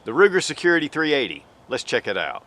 the Ruger Security-380. Let's check it out.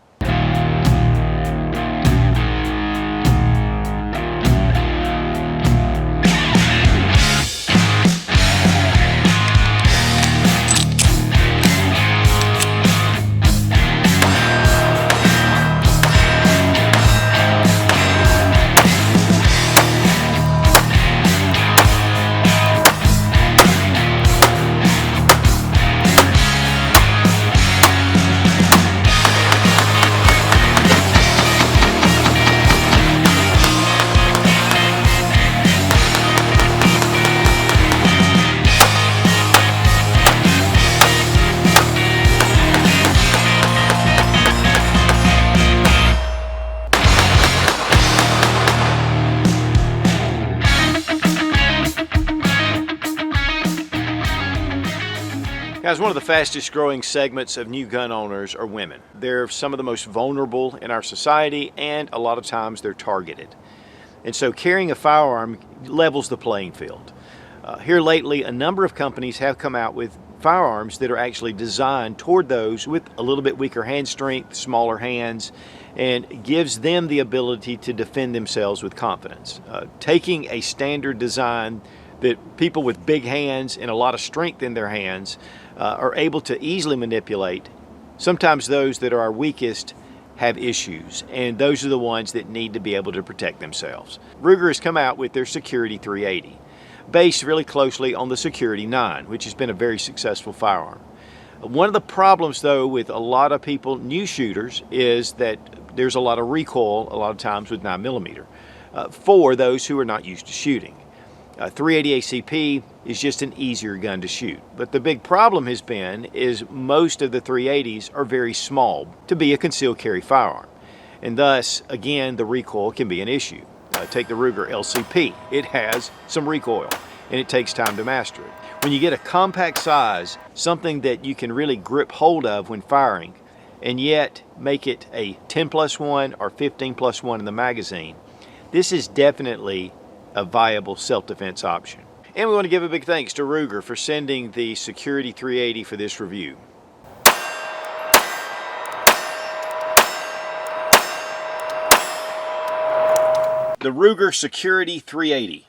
Guys, one of the fastest growing segments of new gun owners are women. They're some of the most vulnerable in our society, and a lot of times they're targeted. And so carrying a firearm levels the playing field. Here lately, a number of companies have come out with firearms that are actually designed toward those with a little bit weaker hand strength, smaller hands, and gives them the ability to defend themselves with confidence. Taking a standard design that people with big hands and a lot of strength in their hands are able to easily manipulate. Sometimes those that are our weakest have issues, and those are the ones that need to be able to protect themselves. Ruger has come out with their Security-380, based really closely on the Security-9, which has been a very successful firearm. One of the problems though with a lot of people, new shooters, is that there's a lot of recoil a lot of times with 9mm for those who are not used to shooting. 380 ACP is just an easier gun to shoot. But the big problem has been is most of the 380s are very small to be a concealed carry firearm. And thus, again, the recoil can be an issue. Take the Ruger LCP. It has some recoil, and it takes time to master it. When you get a compact size, something that you can really grip hold of when firing, and yet make it a 10+1 or 15+1 in the magazine, this is definitely a viable self-defense option. And we want to give a big thanks to Ruger for sending the Security-380 for this review. The Ruger Security-380.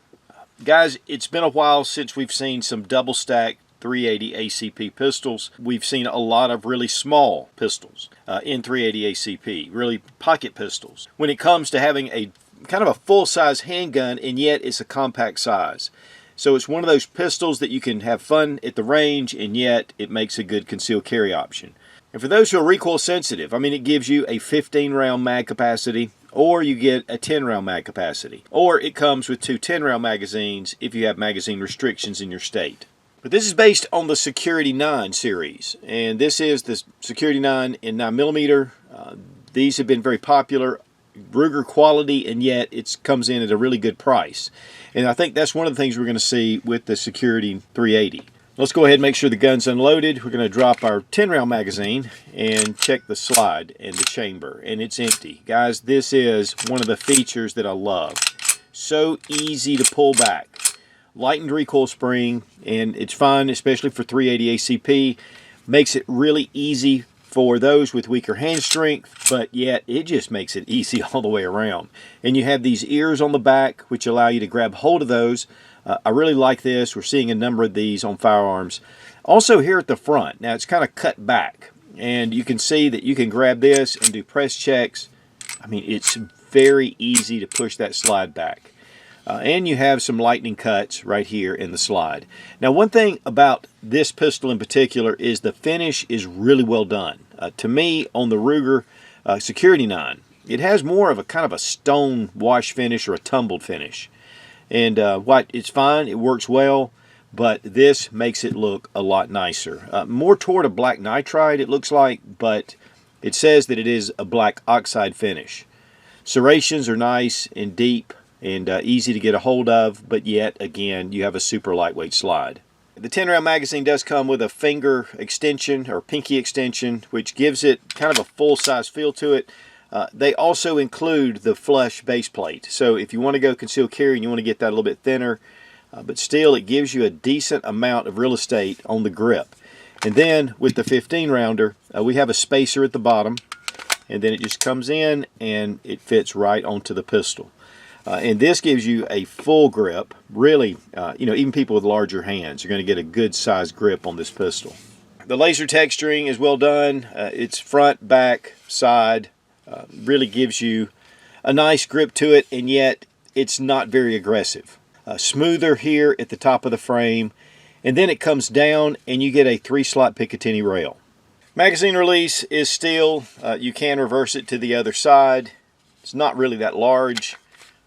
Guys, it's been a while since we've seen some double-stack 380 ACP pistols. We've seen a lot of really small pistols in 380 ACP, really pocket pistols. When it comes to having a kind of a full-size handgun, and yet it's a compact size. So it's one of those pistols that you can have fun at the range, and yet it makes a good concealed carry option. And for those who are recoil sensitive, I mean, it gives you a 15-round mag capacity, or you get a 10-round mag capacity, or it comes with two 10-round magazines if you have magazine restrictions in your state. But this is based on the Security-9 series, and this is the Security-9 in 9mm. These have been very popular. Ruger quality, and yet it comes in at a really good price. And I think that's one of the things we're going to see with the Security-380. Let's go ahead and make sure the gun's unloaded. We're going to drop our 10-round magazine and check the slide and the chamber, and it's empty. Guys, this is one of the features that I love. So easy to pull back. Lightened recoil spring, and it's fun, especially for 380 ACP. Makes it really easy for those with weaker hand strength, but yet it just makes it easy all the way around. And you have these ears on the back which allow you to grab hold of those. I really like this. We're seeing a number of these on firearms. Also here at the front, now it's kind of cut back, and you can see that you can grab this and do press checks. I mean, it's very easy to push that slide back. And you have some lightning cuts right here in the slide. Now, one thing about this pistol in particular is the finish is really well done. To me, on the Ruger Security-9, it has more of a kind of a stone wash finish or a tumbled finish. And it's fine, it works well, but this makes it look a lot nicer. More toward a black nitride, it looks like, but it says that it is a black oxide finish. Serrations are nice and deep and easy to get a hold of, but yet again you have a super lightweight slide. The 10-round magazine does come with a finger extension or pinky extension, which gives it kind of a full-size feel to it. They also include the flush base plate, so if you want to go concealed carry and you want to get that a little bit thinner, but still it gives you a decent amount of real estate on the grip. And then with the 15 rounder, we have a spacer at the bottom, and then it just comes in and it fits right onto the pistol. And this gives you a full grip. Really, you know, even people with larger hands are going to get a good size grip on this pistol. The laser texturing is well done. It's front, back, side. Really gives you a nice grip to it, and yet it's not very aggressive. Smoother here at the top of the frame, and then it comes down and you get a 3-slot Picatinny rail. Magazine release is steel. You can reverse it to the other side. It's not really that large.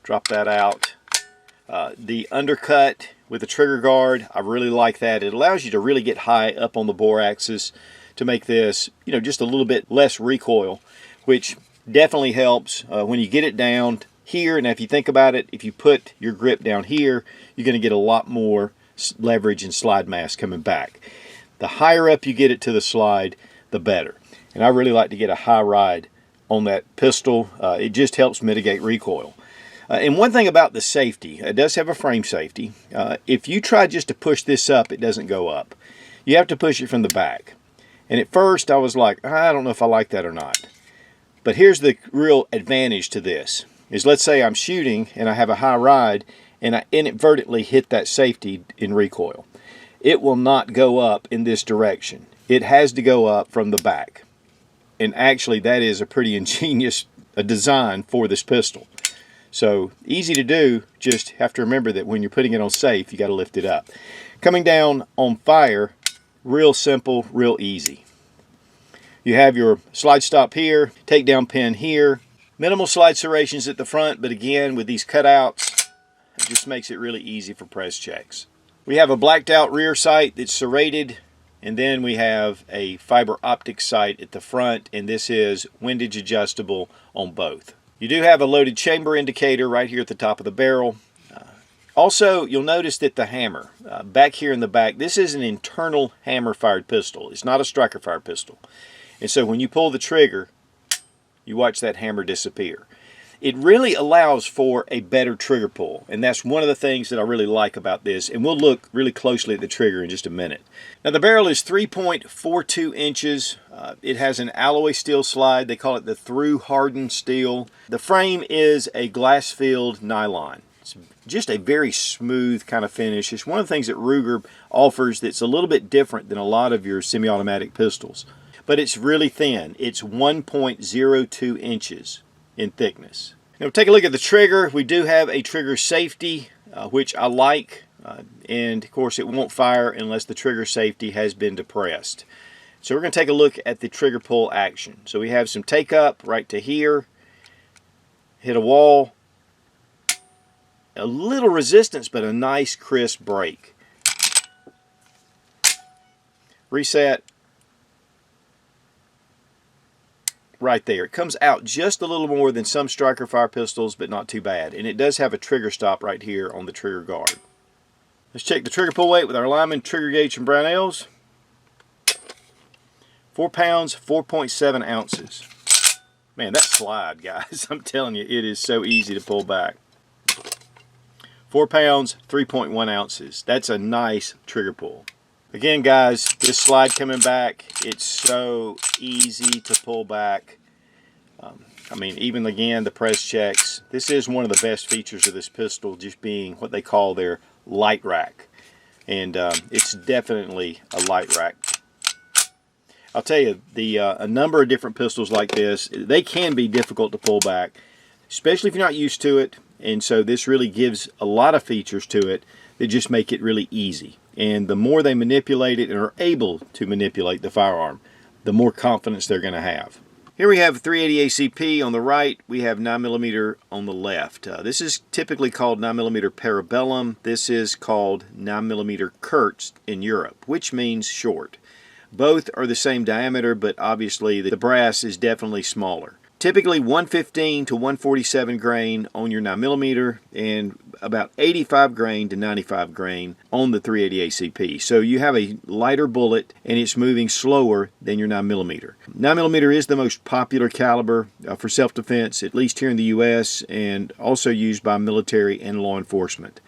Drop that out. The undercut with the trigger guard, I really like that. It allows you to really get high up on the bore axis to make this, you know, just a little bit less recoil, which definitely helps when you get it down here. And if you think about it, if you put your grip down here, you're going to get a lot more leverage and slide mass coming back. The higher up you get it to the slide, the better. And I really like to get a high ride on that pistol. It just helps mitigate recoil. And one thing about the safety, it does have a frame safety. If you try just to push this up, it doesn't go up. You have to push it from the back. And at first I was like, I don't know if I like that or not. But here's the real advantage to this, is let's say I'm shooting and I have a high ride and I inadvertently hit that safety in recoil. It will not go up in this direction. It has to go up from the back. And actually that is a pretty ingenious design for this pistol. So easy to do, just have to remember that when you're putting it on safe, you got to lift it up. Coming down on fire, real simple, real easy. You have your slide stop here, takedown pin here, minimal slide serrations at the front, but again, with these cutouts, it just makes it really easy for press checks. We have a blacked out rear sight that's serrated, and then we have a fiber optic sight at the front, and this is windage adjustable on both. You do have a loaded chamber indicator right here at the top of the barrel. Also, you'll notice that the hammer, back here in the back, this is an internal hammer-fired pistol. It's not a striker-fired pistol. And so when you pull the trigger, you watch that hammer disappear. It really allows for a better trigger pull, and that's one of the things that I really like about this, and we'll look really closely at the trigger in just a minute. Now the barrel is 3.42 inches. It has an alloy steel slide. They call it the through hardened steel. The frame is a glass-filled nylon. It's just a very smooth kind of finish. It's one of the things that Ruger offers that's a little bit different than a lot of your semi-automatic pistols. But it's really thin. It's 1.02 inches in thickness. Now take a look at the trigger. We do have a trigger safety, which I like, and of course it won't fire unless the trigger safety has been depressed. So we're going to take a look at the trigger pull action. So we have some take up right to here, hit a wall, a little resistance but a nice crisp break. Reset. Right there. It comes out just a little more than some striker fire pistols, but not too bad. And it does have a trigger stop right here on the trigger guard. Let's check the trigger pull weight with our Lyman trigger gauge from Brownells. 4 pounds, 4.7 ounces. Man, that slide, guys, I'm telling you, it is so easy to pull back. 4 pounds, 3.1 ounces. That's a nice trigger pull. Again, guys, this slide coming back, it's so easy to pull back. I mean, even again, the press checks. This is one of the best features of this pistol, just being what they call their Lite Rack. And it's definitely a Lite Rack. I'll tell you, a number of different pistols like this, they can be difficult to pull back, especially if you're not used to it. And so this really gives a lot of features to it that just make it really easy. And the more they manipulate it and are able to manipulate the firearm, the more confidence they're going to have. Here we have 380 ACP on the right. We have 9mm on the left. This is typically called 9mm Parabellum. This is called 9mm Kurz in Europe, which means short. Both are the same diameter, but obviously the brass is definitely smaller. Typically 115 to 147 grain on your 9mm and about 85 grain to 95 grain on the 380 ACP. So you have a lighter bullet and it's moving slower than your 9mm. 9mm is the most popular caliber for self-defense, at least here in the US, and also used by military and law enforcement.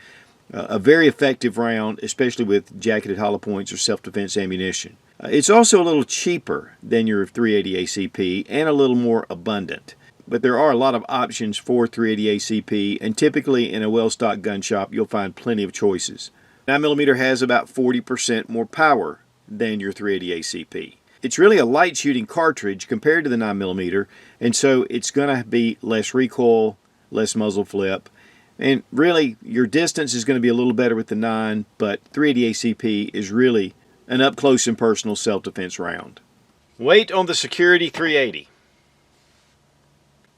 A very effective round, especially with jacketed hollow points or self-defense ammunition. It's also a little cheaper than your 380 ACP and a little more abundant. But there are a lot of options for 380 ACP, and typically in a well-stocked gun shop you'll find plenty of choices. 9mm has about 40% more power than your 380 ACP. It's really a light shooting cartridge compared to the 9mm, and so it's going to be less recoil, less muzzle flip, and really your distance is going to be a little better with the 9, but 380 ACP is really an up-close and personal self-defense round. Weight on the Security-380.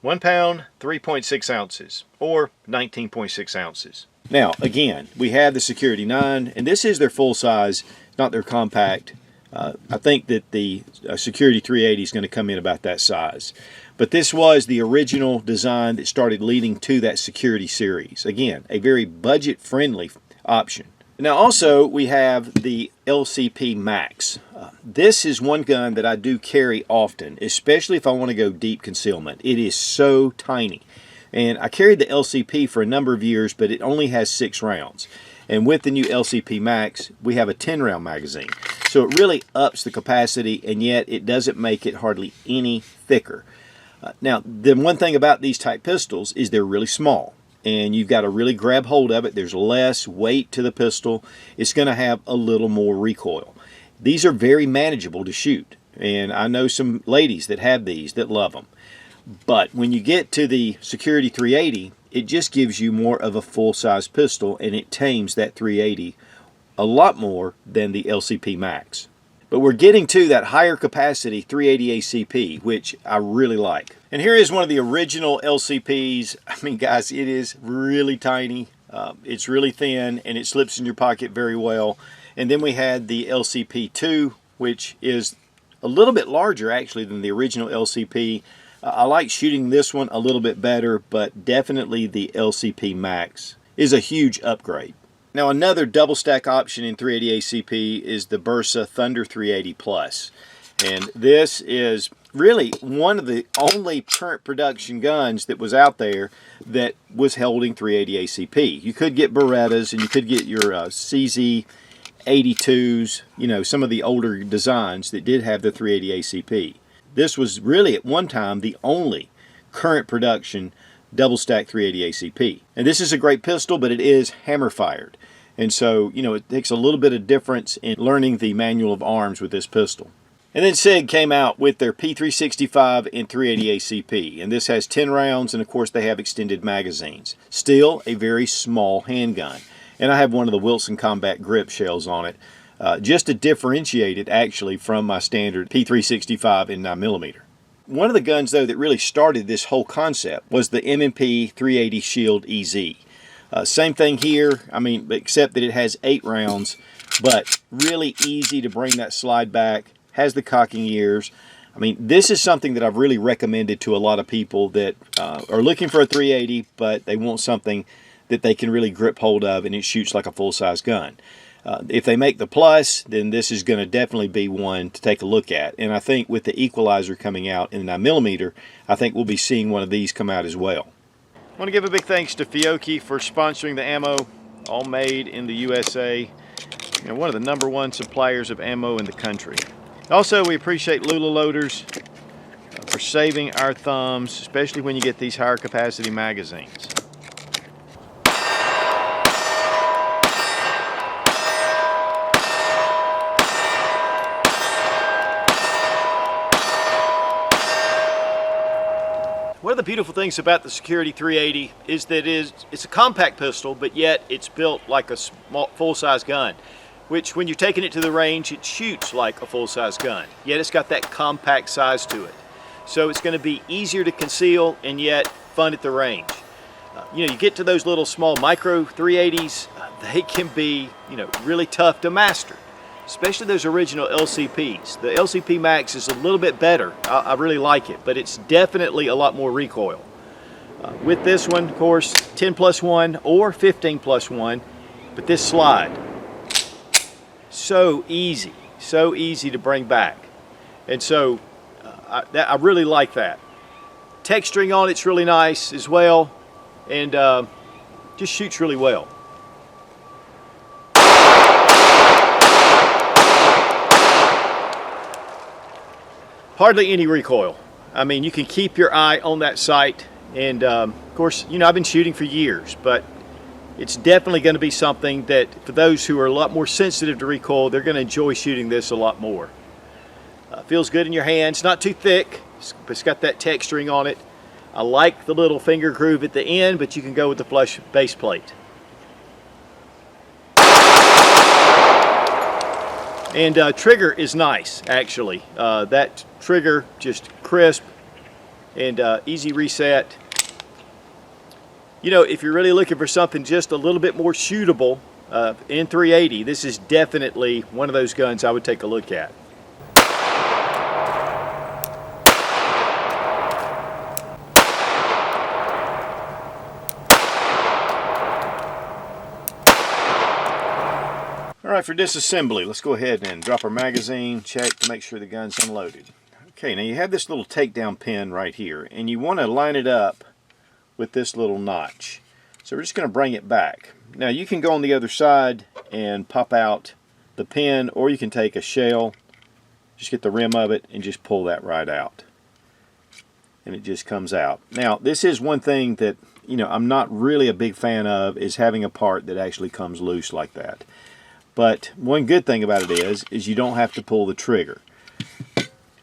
1 pound, 3.6 ounces, or 19.6 ounces. Now, again, we have the Security-9, and this is their full size, not their compact. I think that the Security-380 is going to come in about that size. But this was the original design that started leading to that Security series. Again, a very budget-friendly option. Now also, we have the LCP Max. This is one gun that I do carry often, especially if I want to go deep concealment. It is so tiny. And I carried the LCP for a number of years, but it only has 6 rounds. And with the new LCP Max, we have a 10-round magazine. So it really ups the capacity, and yet it doesn't make it hardly any thicker. Now, the one thing about these type pistols is they're really small, and you've got to really grab hold of it. There's less weight to the pistol. It's going to have a little more recoil. These are very manageable to shoot, and I know some ladies that have these that love them. But when you get to the Security-380, it just gives you more of a full-size pistol, and it tames that 380 a lot more than the LCP Max. But we're getting to that higher capacity 380 ACP, which I really like. And here is one of the original LCPs. I mean, guys, it is really tiny. It's really thin, and it slips in your pocket very well. And then we had the LCP2, which is a little bit larger, actually, than the original LCP. I like shooting this one a little bit better, but definitely the LCP Max is a huge upgrade. Now, another double stack option in 380 ACP is the Bersa Thunder 380 Plus. And this is really one of the only current production guns that was out there that was holding 380 ACP. You could get Berettas, and you could get your CZ 82s, you know, some of the older designs that did have the 380 ACP. This was really at one time the only current production double stack 380 ACP. And this is a great pistol, but it is hammer fired. And so, you know, it takes a little bit of difference in learning the manual of arms with this pistol. And then SIG came out with their P365 and 380 ACP. And this has 10 rounds, and of course they have extended magazines. Still a very small handgun. And I have one of the Wilson Combat Grip shells on it, just to differentiate it actually from my standard P365 and 9mm. One of the guns, though, that really started this whole concept was the M&P 380 Shield EZ. Same thing here, I mean, except that it has 8 rounds, but really easy to bring that slide back, has the cocking ears. I mean, this is something that I've really recommended to a lot of people that are looking for a 380, but they want something that they can really grip hold of and it shoots like a full-size gun. If they make the Plus, then this is going to definitely be one to take a look at. And I think with the equalizer coming out in the 9mm, I think we'll be seeing one of these come out as well. I want to give a big thanks to Fiocchi for sponsoring the ammo, all made in the USA. You know, one of the #1 suppliers of ammo in the country. Also, we appreciate Lula Loaders for saving our thumbs, especially when you get these higher capacity magazines. One of the beautiful things about the Security-380 is that it's a compact pistol, but yet it's built like a small, full-size gun, which when you're taking it to the range, it shoots like a full-size gun, yet it's got that compact size to it. So it's going to be easier to conceal and yet fun at the range. You know, you get to those little small micro 380s, they can be, you know, really tough to master, especially those original LCPs. The LCP Max is a little bit better. I really like it, but it's definitely a lot more recoil. With this one, of course, 10+1 or 15+1, but this slide, so easy to bring back. And so I really like that. Texturing on it's really nice as well, and just shoots really well. hardly any recoil. I mean, you can keep your eye on that sight, and of course, you know, I've been shooting for years, but it's definitely going to be something that for those who are a lot more sensitive to recoil, they're going to enjoy shooting this a lot more. Feels good in your hands, not too thick, but it's got that texturing on it. I like the little finger groove at the end, but you can go with the flush base plate. And trigger is nice, actually. That trigger, just crisp and easy reset. You know, if you're really looking for something just a little bit more shootable in 380, this is definitely one of those guns I would take a look at. Alright, for disassembly, let's go ahead and drop our magazine, check to make sure the gun's unloaded. Okay, now you have this little takedown pin right here, and you want to line it up with this little notch. So we're just going to bring it back. Now you can go on the other side and pop out the pin, or you can take a shell, just get the rim of it, and just pull that right out. And it just comes out. Now this is one thing that, you know, I'm not really a big fan of, is having a part that actually comes loose like that. But one good thing about it is you don't have to pull the trigger.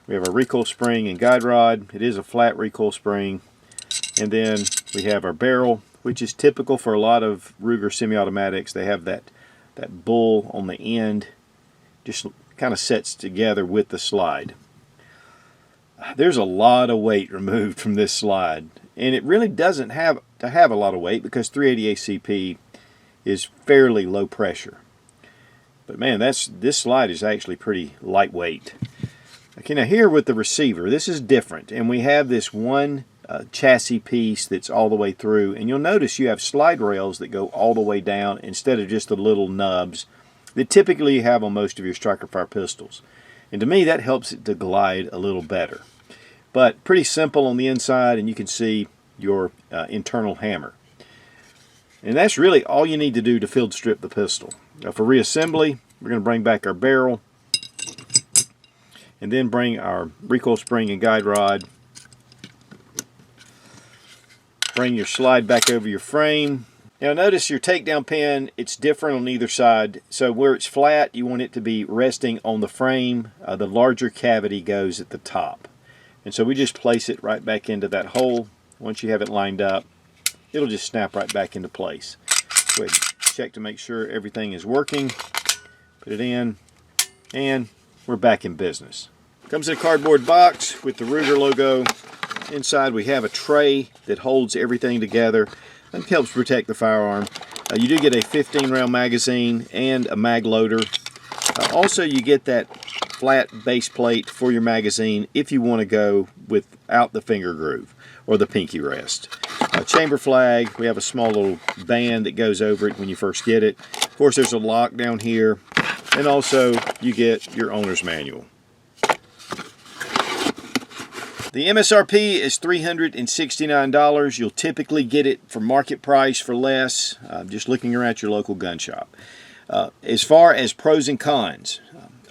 We have our recoil spring and guide rod. It is a flat recoil spring. And then we have our barrel, which is typical for a lot of Ruger semi-automatics. They have that bull on the end, just kind of sets together with the slide. There's a lot of weight removed from this slide, and it really doesn't have to have a lot of weight because 380 ACP is fairly low pressure. But man, this slide is actually pretty lightweight. Okay, now here with the receiver, this is different, and we have this one chassis piece that's all the way through, and you'll notice you have slide rails that go all the way down instead of just the little nubs that typically you have on most of your striker fire pistols. And to me, that helps it to glide a little better. But pretty simple on the inside, and you can see your internal hammer. And that's really all you need to do to field strip the pistol. For reassembly, we're going to bring back our barrel and then bring our recoil spring and guide rod. Bring your slide back over your frame. Now notice your takedown pin, it's different on either side. So where it's flat, you want it to be resting on the frame. The larger cavity goes at the top. And so we just place it right back into that hole. Once you have it lined up, it'll just snap right back into place. Go ahead and check to make sure everything is working. Put it in, and we're back in business. Comes in a cardboard box with the Ruger logo. Inside we have a tray that holds everything together and helps protect the firearm. You do get a 15-round magazine and a mag loader. Also, you get that flat base plate for your magazine if you want to go without the finger groove or the pinky rest. Chamber flag, we have a small little band that goes over it when you first get it. Of course, there's a lock down here, and also you get your owner's manual. The MSRP is $369. You'll typically get it for market price for less, just looking around your local gun shop. As far as pros and cons,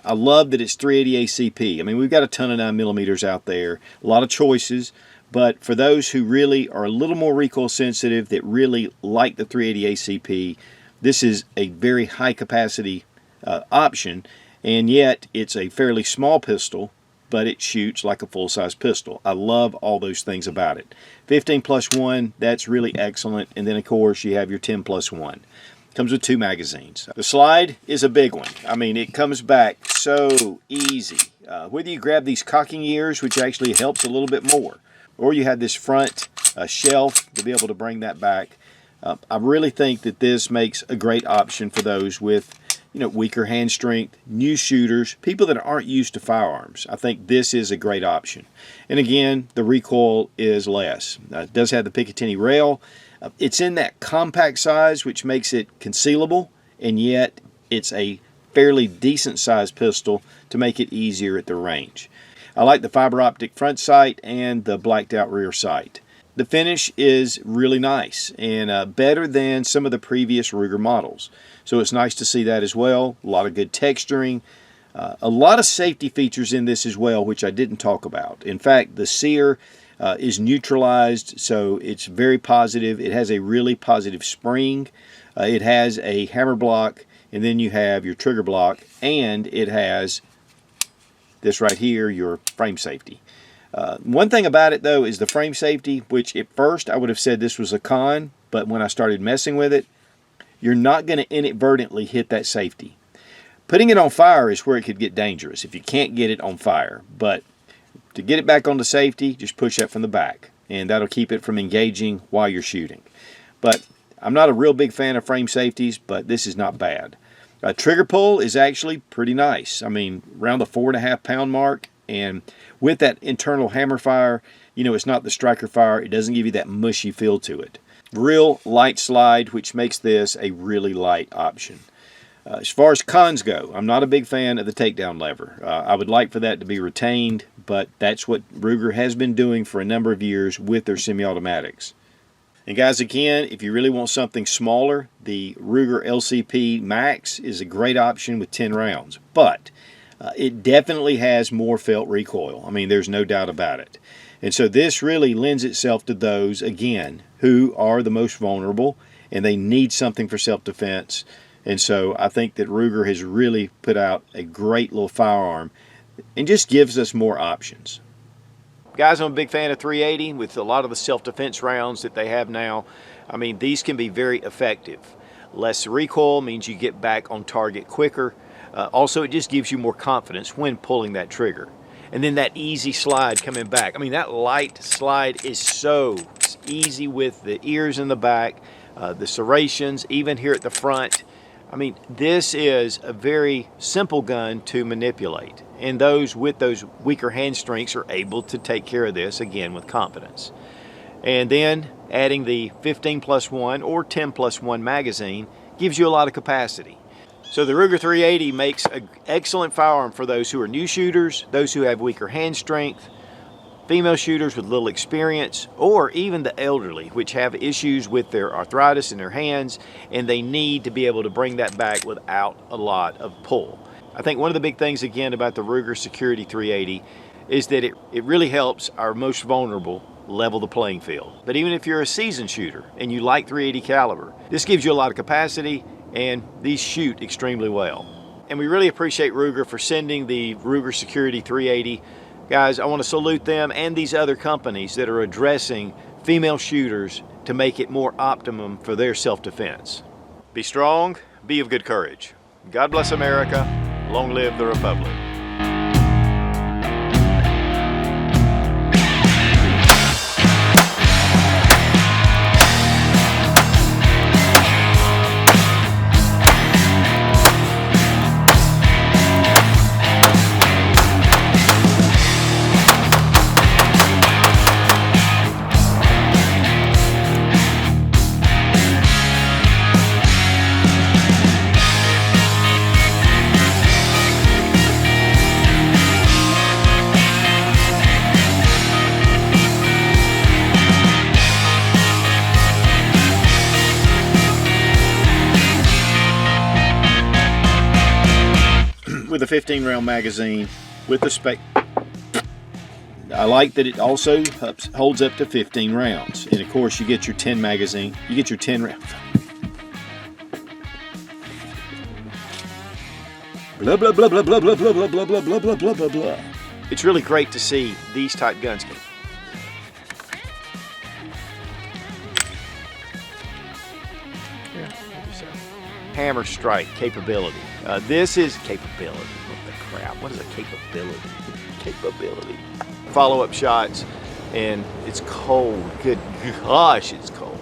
I love that it's 380 ACP. I mean, we've got a ton of 9mm out there, a lot of choices, but for those who really are a little more recoil sensitive, that really like the 380 ACP, this is a very high capacity option, and yet it's a fairly small pistol, but it shoots like a full-size pistol. I love all those things about it. 15+1, that's really excellent, and then of course you have your 10+1. Comes with 2 magazines. The slide is a big one. I mean, it comes back so easy. Whether you grab these cocking ears, which actually helps a little bit more, or you have this front shelf to be able to bring that back. I really think that this makes a great option for those with, you know, weaker hand strength, new shooters, people that aren't used to firearms. I think this is a great option. And again, the recoil is less. It does have the Picatinny rail. It's in that compact size, which makes it concealable, and yet it's a fairly decent sized pistol to make it easier at the range. I like the fiber optic front sight and the blacked out rear sight. The finish is really nice and better than some of the previous Ruger models. So it's nice to see that as well. A lot of good texturing. A lot of safety features in this as well, which I didn't talk about. In fact, the sear is neutralized, so it's very positive. It has a really positive spring. It has a hammer block, and then you have your trigger block, and it has this right here, your frame safety. One thing about it though is the frame safety, which at first I would have said this was a con, but when I started messing with it, you're not going to inadvertently hit that safety. Putting it on fire is where it could get dangerous if you can't get it on fire. But to get it back onto safety, just push that from the back, and that'll keep it from engaging while you're shooting. But I'm not a real big fan of frame safeties, but this is not bad. Trigger pull is actually pretty nice. I mean, around the 4.5 pound mark, and with that internal hammer fire, you know, it's not the striker fire. It doesn't give you that mushy feel to it. Real light slide, which makes this a really light option. As far as cons go, I'm not a big fan of the takedown lever. I would like for that to be retained, but that's what Ruger has been doing for a number of years with their semi-automatics. And guys, again, if you really want something smaller, the Ruger LCP Max is a great option with 10 rounds. But it definitely has more felt recoil. I mean, there's no doubt about it. And so this really lends itself to those, again, who are the most vulnerable, and they need something for self-defense. And so I think that Ruger has really put out a great little firearm and just gives us more options. Guys, I'm a big fan of 380 with a lot of the self-defense rounds that they have now. I mean, these can be very effective. Less recoil means you get back on target quicker. Also, it just gives you more confidence when pulling that trigger. And then that easy slide coming back. I mean, that light slide is so easy with the ears in the back, the serrations, even here at the front. I mean, this is a very simple gun to manipulate, and those with those weaker hand strengths are able to take care of this, again, with confidence. And then adding the 15+1 or 10+1 magazine gives you a lot of capacity. So the Ruger 380 makes an excellent firearm for those who are new shooters, those who have weaker hand strength, female shooters with little experience, or even the elderly, which have issues with their arthritis in their hands, and they need to be able to bring that back without a lot of pull. I think one of the big things, again, about the Ruger Security-380 is that it really helps our most vulnerable level the playing field. But even if you're a seasoned shooter and you like 380 caliber, this gives you a lot of capacity, and these shoot extremely well. And we really appreciate Ruger for sending the Ruger Security-380. Guys, I want to salute them and these other companies that are addressing female shooters to make it more optimum for their self-defense. Be strong, be of good courage. God bless America. Long live the Republic. With a 15-round magazine, with the spec. I like that it also holds up to 15 rounds. And of course, you get your 10 magazine. You get your 10 rounds. Blah, blah, blah, blah, blah, blah, blah, blah, blah, blah, blah, blah, blah, blah, blah. It's really great to see these type guns. Hammer strike capability. This is capability. What the crap? What is a capability? Capability. Follow-up shots, and it's cold. Good gosh, it's cold.